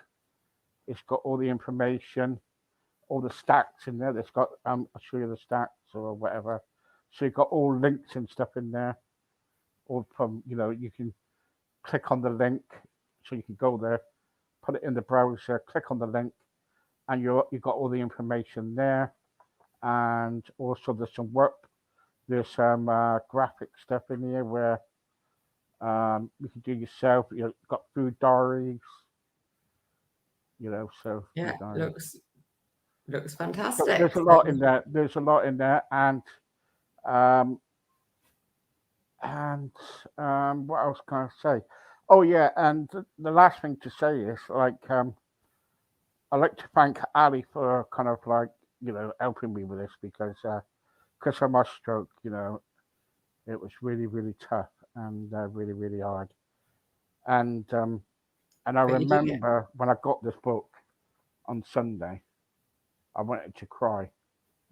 it's got all the information, all the stats in there. It's got I'll show you the stats or whatever. So you've got all links and stuff in there. Or from you can click on the link, so you can go there, put it in the browser, click on the link, and you got all the information there. And also there's some graphic stuff in here where you can do yourself. You've got food diaries. So looks fantastic. So there's a lot in there. And what else can I say? Oh yeah, and the last thing to say is like I'd like to thank Ali for kind of like helping me with this because of my stroke, it was really really tough and really really hard. And I But you did it. remember when I got this book on Sunday, I wanted to cry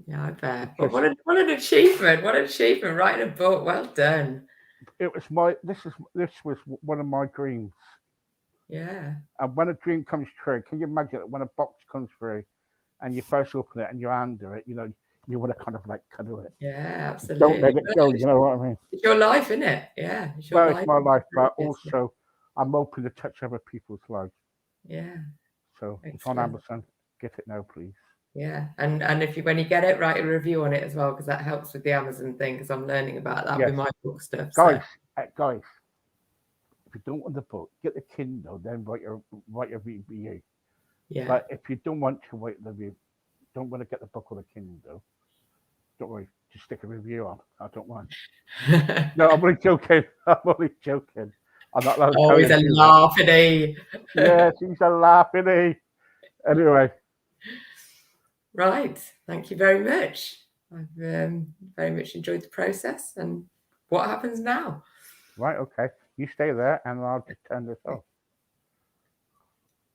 Yeah, I bet. But because what an achievement! What an achievement! Writing a book. Well done. it was this was one of my dreams. Yeah. And when a dream comes true, can you imagine it when a box comes through and you first open it and you're under it, you want to kind of like cuddle it. Yeah, Don't absolutely. let it go, you know what I mean? It's your life, isn't it? Yeah, it's your Well, it's life. my life, but Yes. also I'm open to touch other people's lives. Yeah, So it's on excellent. Amazon. Get it now, please. Yeah, and if you when you get it, write a review on it as well because that helps with the Amazon thing because I'm learning about that with Yes. my book stuff. So Guys, if you don't want the book, get the Kindle, then write your review. yeah, But if you don't want to write the review, don't want to get the book or the Kindle, don't worry, just stick a review on. I don't mind. No, I'm only joking. I'm only joking. I'm not allowed to tell always you a to do that. laugh, isn't he? Yes, he's a laughing. Anyway, Right. Thank you very much. I've very much enjoyed the process. And what happens now? right, okay. You stay there, and I'll just turn this off.